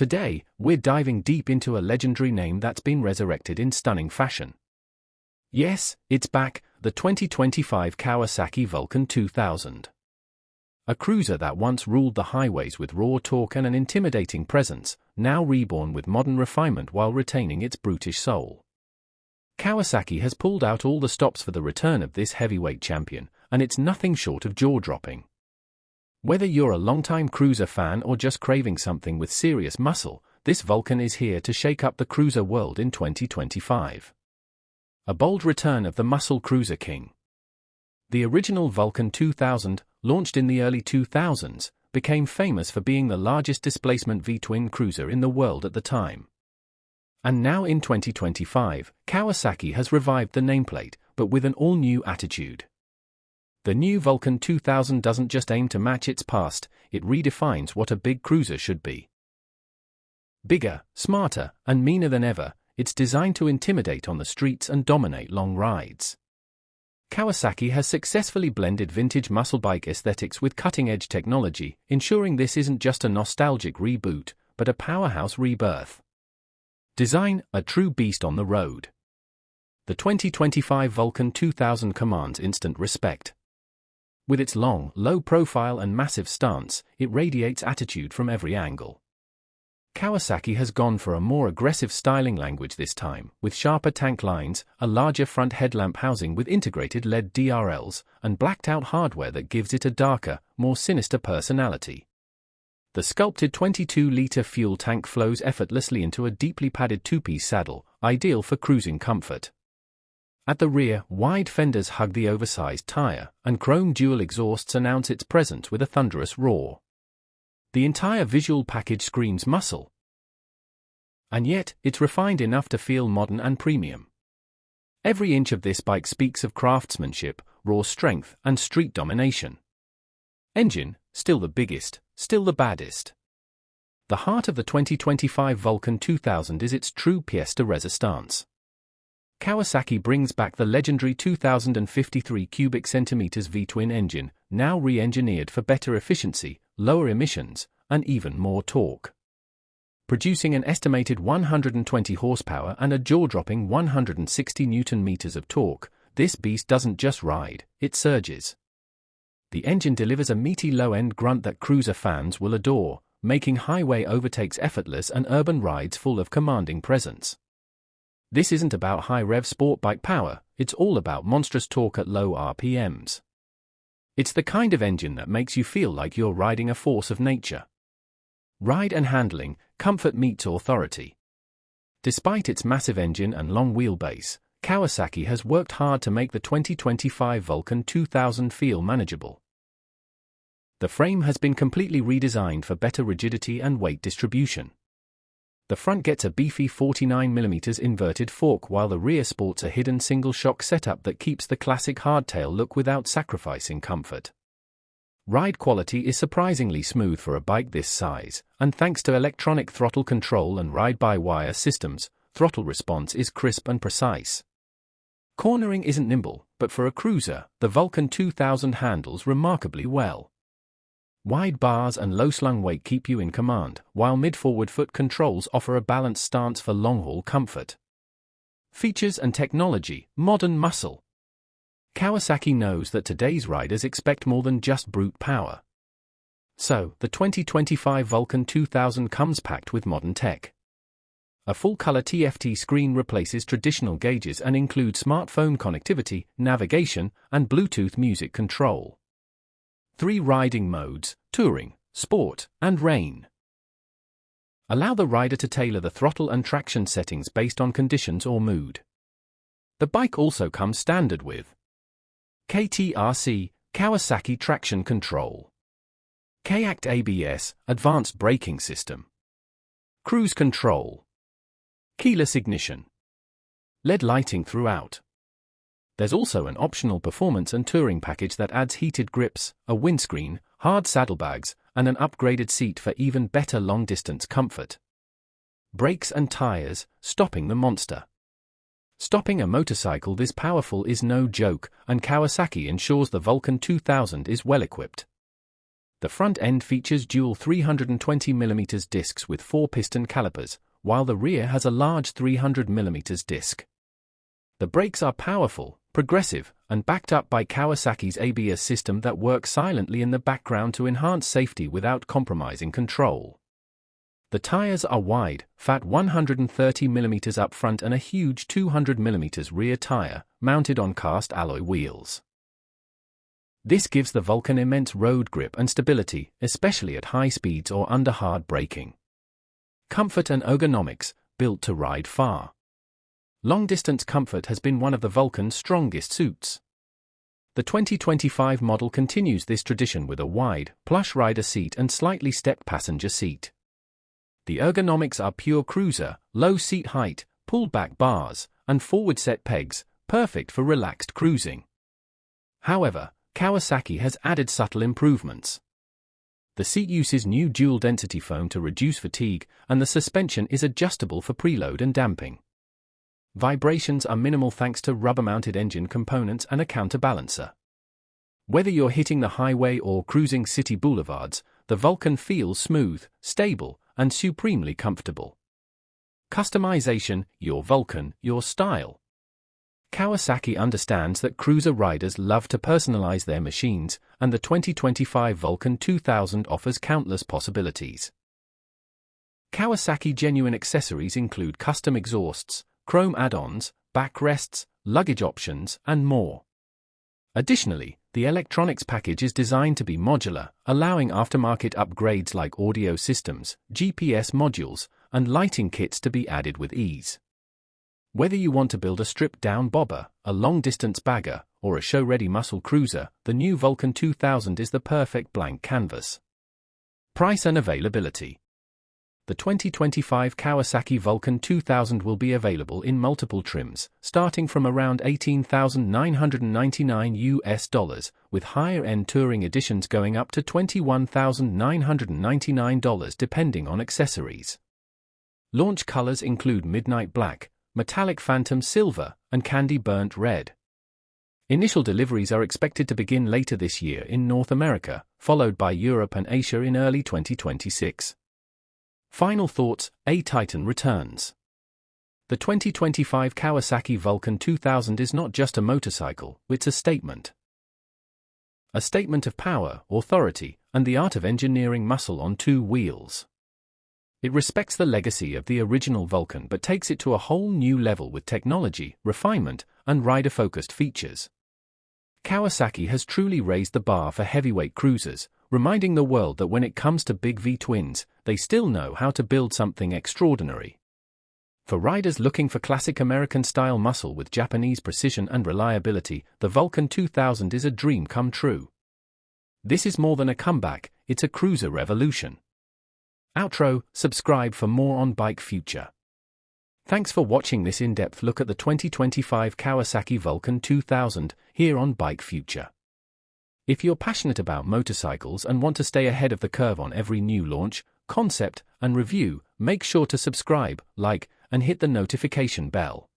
Today, we're diving deep into a legendary name that's been resurrected in stunning fashion. Yes, it's back, the 2025 Kawasaki Vulcan 2000. A cruiser that once ruled the highways with raw torque and an intimidating presence, now reborn with modern refinement while retaining its brutish soul. Kawasaki has pulled out all the stops for the return of this heavyweight champion, and it's nothing short of jaw-dropping. Whether you're a longtime cruiser fan or just craving something with serious muscle, this Vulcan is here to shake up the cruiser world in 2025. A bold return of the muscle cruiser king. The original Vulcan 2000, launched in the early 2000s, became famous for being the largest displacement V-twin cruiser in the world at the time. And now in 2025, Kawasaki has revived the nameplate, but with an all-new attitude. The new Vulcan 2000 doesn't just aim to match its past, it redefines what a big cruiser should be. Bigger, smarter, and meaner than ever, it's designed to intimidate on the streets and dominate long rides. Kawasaki has successfully blended vintage muscle bike aesthetics with cutting-edge technology, ensuring this isn't just a nostalgic reboot, but a powerhouse rebirth. Design, a true beast on the road. The 2025 Vulcan 2000 commands instant respect. With its long, low profile and massive stance, it radiates attitude from every angle. Kawasaki has gone for a more aggressive styling language this time, with sharper tank lines, a larger front headlamp housing with integrated LED DRLs, and blacked-out hardware that gives it a darker, more sinister personality. The sculpted 22-liter fuel tank flows effortlessly into a deeply padded two-piece saddle, ideal for cruising comfort. At the rear, wide fenders hug the oversized tire, and chrome dual exhausts announce its presence with a thunderous roar. The entire visual package screams muscle. And yet, it's refined enough to feel modern and premium. Every inch of this bike speaks of craftsmanship, raw strength, and street domination. Engine, still the biggest, still the baddest. The heart of the 2025 Vulcan 2000 is its true pièce de résistance. Kawasaki brings back the legendary 2053 cubic centimeters V-twin engine, now re-engineered for better efficiency, lower emissions, and even more torque. Producing an estimated 120 horsepower and a jaw-dropping 160 Nm of torque, this beast doesn't just ride, it surges. The engine delivers a meaty low-end grunt that cruiser fans will adore, making highway overtakes effortless and urban rides full of commanding presence. This isn't about high-rev sport bike power, it's all about monstrous torque at low RPMs. It's the kind of engine that makes you feel like you're riding a force of nature. Ride and handling, comfort meets authority. Despite its massive engine and long wheelbase, Kawasaki has worked hard to make the 2025 Vulcan 2000 feel manageable. The frame has been completely redesigned for better rigidity and weight distribution. The front gets a beefy 49mm inverted fork while the rear sports a hidden single-shock setup that keeps the classic hardtail look without sacrificing comfort. Ride quality is surprisingly smooth for a bike this size, and thanks to electronic throttle control and ride-by-wire systems, throttle response is crisp and precise. Cornering isn't nimble, but for a cruiser, the Vulcan 2000 handles remarkably well. Wide bars and low-slung weight keep you in command, while mid-forward foot controls offer a balanced stance for long-haul comfort. Features and technology, modern muscle. Kawasaki knows that today's riders expect more than just brute power. So, the 2025 Vulcan 2000 comes packed with modern tech. A full-color TFT screen replaces traditional gauges and includes smartphone connectivity, navigation, and Bluetooth music control. 3 riding modes: touring, sport, and rain. Allow the rider to tailor the throttle and traction settings based on conditions or mood. The bike also comes standard with KTRC, Kawasaki Traction Control, K-Act ABS, Advanced Braking System, Cruise Control, Keyless Ignition, LED lighting throughout. There's also an optional performance and touring package that adds heated grips, a windscreen, hard saddlebags, and an upgraded seat for even better long-distance comfort. Brakes and tires, stopping the monster. Stopping a motorcycle this powerful is no joke, and Kawasaki ensures the Vulcan 2000 is well equipped. The front end features dual 320mm discs with 4 piston calipers, while the rear has a large 300mm disc. The brakes are powerful, progressive, and backed up by Kawasaki's ABS system that works silently in the background to enhance safety without compromising control. The tires are wide, fat 130mm up front and a huge 200mm rear tire, mounted on cast alloy wheels. This gives the Vulcan immense road grip and stability, especially at high speeds or under hard braking. Comfort and ergonomics, built to ride far. Long-distance comfort has been one of the Vulcan's strongest suits. The 2025 model continues this tradition with a wide, plush rider seat and slightly stepped passenger seat. The ergonomics are pure cruiser, low seat height, pulled-back bars, and forward-set pegs, perfect for relaxed cruising. However, Kawasaki has added subtle improvements. The seat uses new dual-density foam to reduce fatigue, and the suspension is adjustable for preload and damping. Vibrations are minimal thanks to rubber-mounted engine components and a counterbalancer. Whether you're hitting the highway or cruising city boulevards, the Vulcan feels smooth, stable, and supremely comfortable. Customization, your Vulcan, your style. Kawasaki understands that cruiser riders love to personalize their machines, and the 2025 Vulcan 2000 offers countless possibilities. Kawasaki genuine accessories include custom exhausts, chrome add-ons, backrests, luggage options, and more. Additionally, the electronics package is designed to be modular, allowing aftermarket upgrades like audio systems, GPS modules, and lighting kits to be added with ease. Whether you want to build a stripped-down bobber, a long-distance bagger, or a show-ready muscle cruiser, the new Vulcan 2000 is the perfect blank canvas. Price and availability. The 2025 Kawasaki Vulcan 2000 will be available in multiple trims, starting from around $18,999 with higher-end touring editions going up to $21,999 depending on accessories. Launch colors include midnight black, metallic phantom silver, and candy burnt red. Initial deliveries are expected to begin later this year in North America, followed by Europe and Asia in early 2026. Final thoughts, A Titan returns. The 2025 Kawasaki Vulcan 2000 is not just a motorcycle, it's a statement. A statement of power, authority, and the art of engineering muscle on two wheels. It respects the legacy of the original Vulcan but takes it to a whole new level with technology, refinement, and rider-focused features. Kawasaki has truly raised the bar for heavyweight cruisers, reminding the world that when it comes to big V-twins, they still know how to build something extraordinary. For riders looking for classic American-style muscle with Japanese precision and reliability, the Vulcan 2000 is a dream come true. This is more than a comeback, it's a cruiser revolution. Outro, subscribe for more on Bike Future. Thanks for watching this in-depth look at the 2025 Kawasaki Vulcan 2000 here on Bike Future. If you're passionate about motorcycles and want to stay ahead of the curve on every new launch, concept, and review, make sure to subscribe, like, and hit the notification bell.